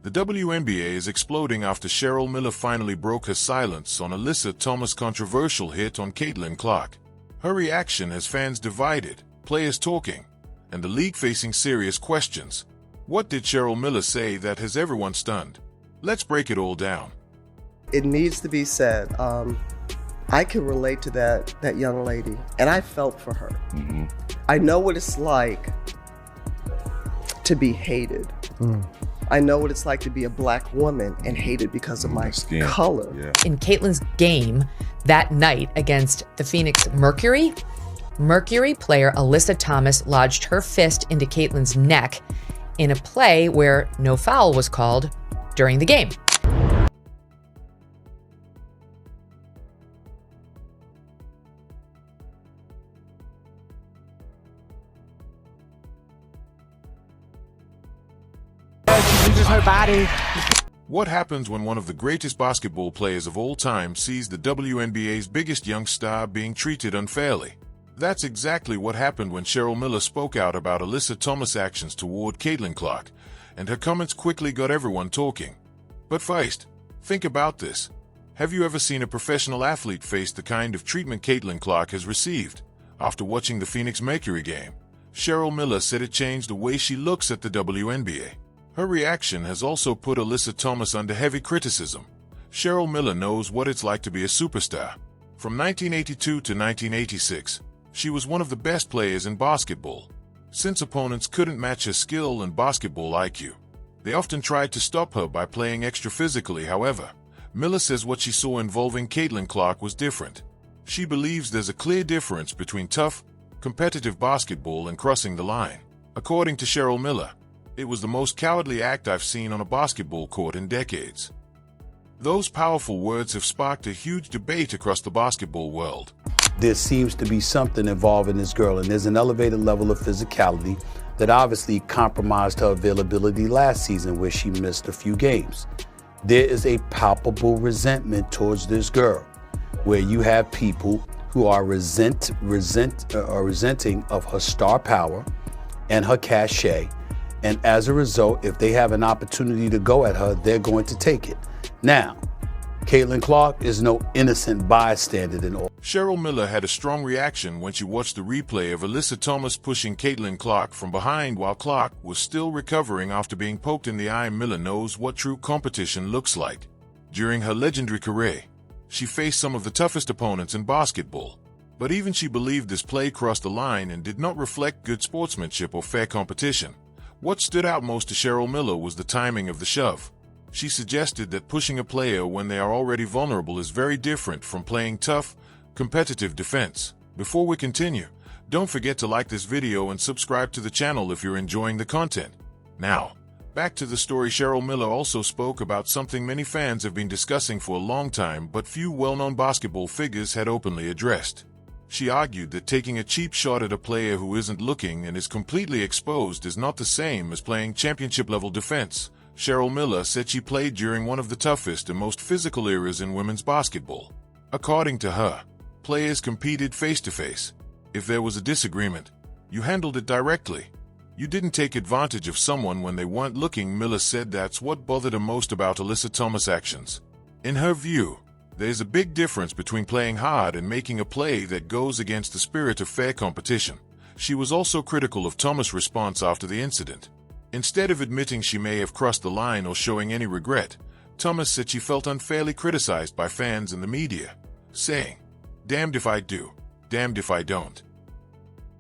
The WNBA is exploding after Cheryl Miller finally broke her silence on Alyssa Thomas' controversial hit on Caitlin Clark. Her reaction has fans divided, players talking, and the league facing serious questions. What did Cheryl Miller say that has everyone stunned? Let's break it all down. It needs to be said. I can relate to that young lady, and I felt for her. Mm-hmm. I know what it's like to be hated. I know what it's like to be a black woman and hated because of my color. Yeah. In Caitlin's game that night against the Phoenix Mercury player Alyssa Thomas lodged her fist into Caitlin's neck in a play where no foul was called during the game. She uses her body. What happens when one of the greatest basketball players of all time sees the WNBA's biggest young star being treated unfairly? That's exactly what happened when Cheryl Miller spoke out about Alyssa Thomas' actions toward Caitlin Clark, and her comments quickly got everyone talking. But first, think about this. Have you ever seen a professional athlete face the kind of treatment Caitlin Clark has received? After watching the Phoenix Mercury game, Cheryl Miller said it changed the way she looks at the WNBA. Her reaction has also put Alyssa Thomas under heavy criticism. Cheryl Miller knows what it's like to be a superstar. From 1982 to 1986, she was one of the best players in basketball. Since opponents couldn't match her skill and basketball IQ, they often tried to stop her by playing extra physically. However, Miller says what she saw involving Caitlin Clark was different. She believes there's a clear difference between tough, competitive basketball and crossing the line. According to Cheryl Miller, it was the most cowardly act I've seen on a basketball court in decades. Those powerful words have sparked a huge debate across the basketball world. There seems to be something involving this girl, and there's an elevated level of physicality that obviously compromised her availability last season where she missed a few games. There is a palpable resentment towards this girl, where you have people who are resenting of her star power and her cachet. And as a result, if they have an opportunity to go at her, they're going to take it. Now, Caitlin Clark is no innocent bystander in all. Cheryl Miller had a strong reaction when she watched the replay of Alyssa Thomas pushing Caitlin Clark from behind while Clark was still recovering after being poked in the eye. Miller knows what true competition looks like. During her legendary career, she faced some of the toughest opponents in basketball. But even she believed this play crossed the line and did not reflect good sportsmanship or fair competition. What stood out most to Cheryl Miller was the timing of the shove. She suggested that pushing a player when they are already vulnerable is very different from playing tough, competitive defense. Before we continue, don't forget to like this video and subscribe to the channel if you're enjoying the content. Now, back to the story. Cheryl Miller also spoke about something many fans have been discussing for a long time but few well-known basketball figures had openly addressed. She argued that taking a cheap shot at a player who isn't looking and is completely exposed is not the same as playing championship-level defense. Cheryl Miller said she played during one of the toughest and most physical eras in women's basketball. According to her, players competed face-to-face. If there was a disagreement, you handled it directly. You didn't take advantage of someone when they weren't looking. Miller said that's what bothered her most about Alyssa Thomas' actions. In her view, there's a big difference between playing hard and making a play that goes against the spirit of fair competition. She was also critical of Thomas' response after the incident. Instead of admitting she may have crossed the line or showing any regret, Thomas said she felt unfairly criticized by fans and the media, saying, "Damned if I do, damned if I don't."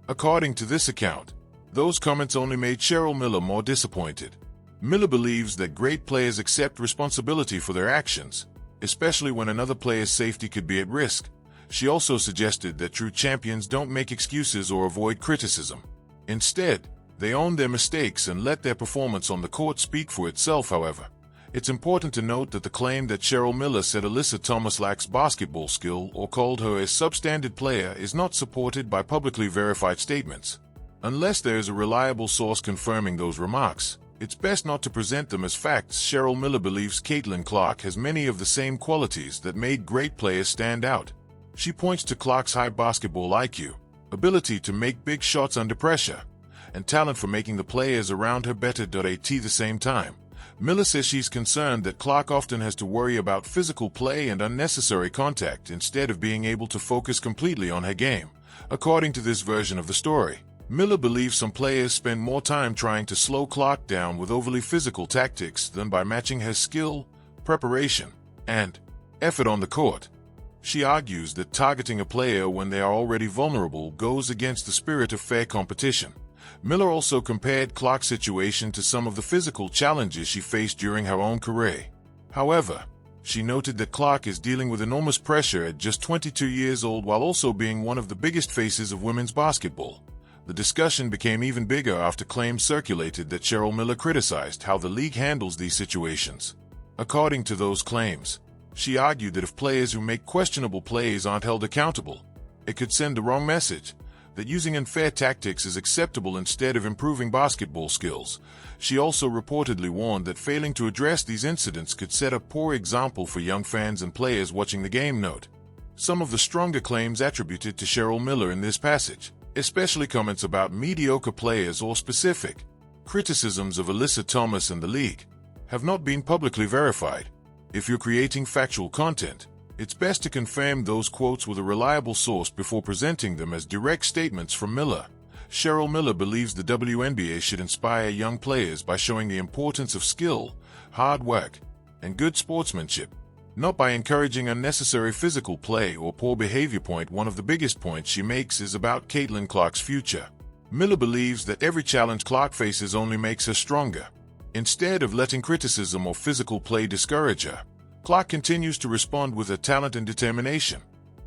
According to this account, those comments only made Cheryl Miller more disappointed. Miller believes that great players accept responsibility for their actions, especially when another player's safety could be at risk. She also suggested that true champions don't make excuses or avoid criticism. Instead, they own their mistakes and let their performance on the court speak for itself. However, it's important to note that the claim that Cheryl Miller said Alyssa Thomas lacks basketball skill or called her a substandard player is not supported by publicly verified statements. Unless there is a reliable source confirming those remarks, it's best not to present them as facts. Cheryl Miller believes Caitlin Clark has many of the same qualities that made great players stand out. She points to Clark's high basketball IQ, ability to make big shots under pressure, and talent for making the players around her better. At the same time, Miller says she's concerned that Clark often has to worry about physical play and unnecessary contact instead of being able to focus completely on her game. According to this version of the story, Miller believes some players spend more time trying to slow Clark down with overly physical tactics than by matching her skill, preparation, and effort on the court. She argues that targeting a player when they are already vulnerable goes against the spirit of fair competition. Miller also compared Clark's situation to some of the physical challenges she faced during her own career. However, she noted that Clark is dealing with enormous pressure at just 22 years old while also being one of the biggest faces of women's basketball. The discussion became even bigger after claims circulated that Cheryl Miller criticized how the league handles these situations. According to those claims, she argued that if players who make questionable plays aren't held accountable, it could send the wrong message, that using unfair tactics is acceptable instead of improving basketball skills. She also reportedly warned that failing to address these incidents could set a poor example for young fans and players watching the game. Note some of the stronger claims attributed to Cheryl Miller in this passage, especially comments about mediocre players or specific criticisms of Alyssa Thomas and the league, have not been publicly verified. If you're creating factual content, it's best to confirm those quotes with a reliable source before presenting them as direct statements from Miller. Cheryl Miller believes the WNBA should inspire young players by showing the importance of skill, hard work, and good sportsmanship, not by encouraging unnecessary physical play or poor behavior. One of the biggest points she makes is about Caitlin Clark's future. Miller believes that every challenge Clark faces only makes her stronger. Instead of letting criticism or physical play discourage her, Clark continues to respond with her talent and determination.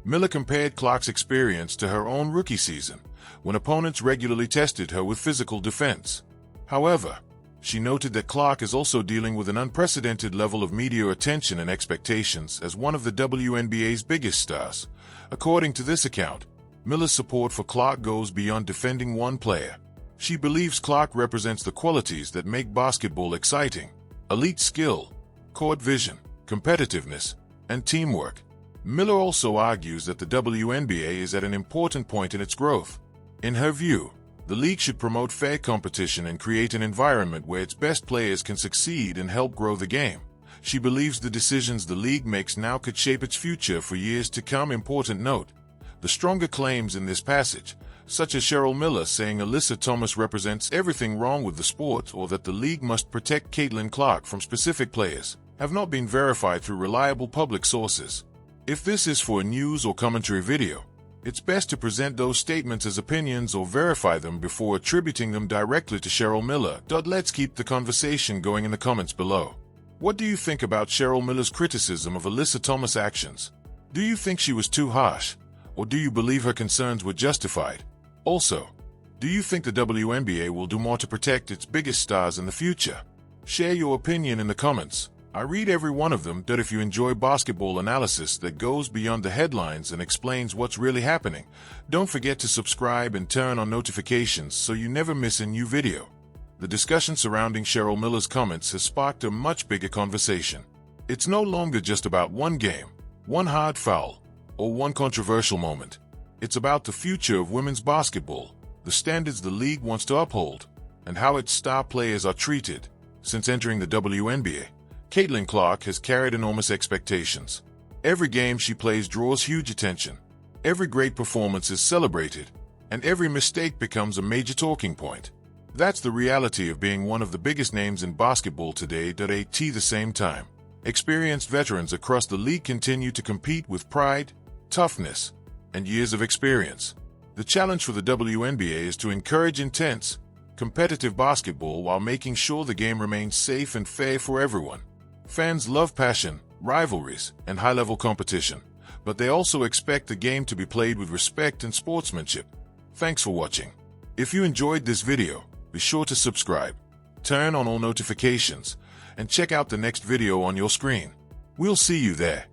Miller compared Clark's experience to her own rookie season, when opponents regularly tested her with physical defense. However, she noted that Clark is also dealing with an unprecedented level of media attention and expectations as one of the WNBA's biggest stars. According to this account, Miller's support for Clark goes beyond defending one player. She believes Clark represents the qualities that make basketball exciting: elite skill, court vision, competitiveness, and teamwork. Miller also argues that the WNBA is at an important point in its growth. In her view, the league should promote fair competition and create an environment where its best players can succeed and help grow the game. She believes the decisions the league makes now could shape its future for years to come. Important note: the stronger claims in this passage, such as Cheryl Miller saying Alyssa Thomas represents everything wrong with the sport or that the league must protect Caitlin Clark from specific players, have not been verified through reliable public sources. If this is for a news or commentary video, it's best to present those statements as opinions or verify them before attributing them directly to Cheryl Miller. Let's keep the conversation going in the comments below. What do you think about Cheryl Miller's criticism of Alyssa Thomas' actions? Do you think she was too harsh, or do you believe her concerns were justified? Also, do you think the WNBA will do more to protect its biggest stars in the future? Share your opinion in the comments. I read every one of them. If you enjoy basketball analysis that goes beyond the headlines and explains what's really happening, don't forget to subscribe and turn on notifications so you never miss a new video. The discussion surrounding Cheryl Miller's comments has sparked a much bigger conversation. It's no longer just about one game, one hard foul, or one controversial moment. It's about the future of women's basketball, the standards the league wants to uphold, and how its star players are treated. Since entering the WNBA, Caitlin Clark has carried enormous expectations. Every game she plays draws huge attention. Every great performance is celebrated, and every mistake becomes a major talking point. That's the reality of being one of the biggest names in basketball today. At the same time, experienced veterans across the league continue to compete with pride, toughness, and years of experience. The challenge for the WNBA is to encourage intense, competitive basketball while making sure the game remains safe and fair for everyone. Fans love passion, rivalries, and high-level competition, but they also expect the game to be played with respect and sportsmanship. Thanks for watching. If you enjoyed this video, be sure to subscribe, turn on all notifications, and check out the next video on your screen. We'll see you there.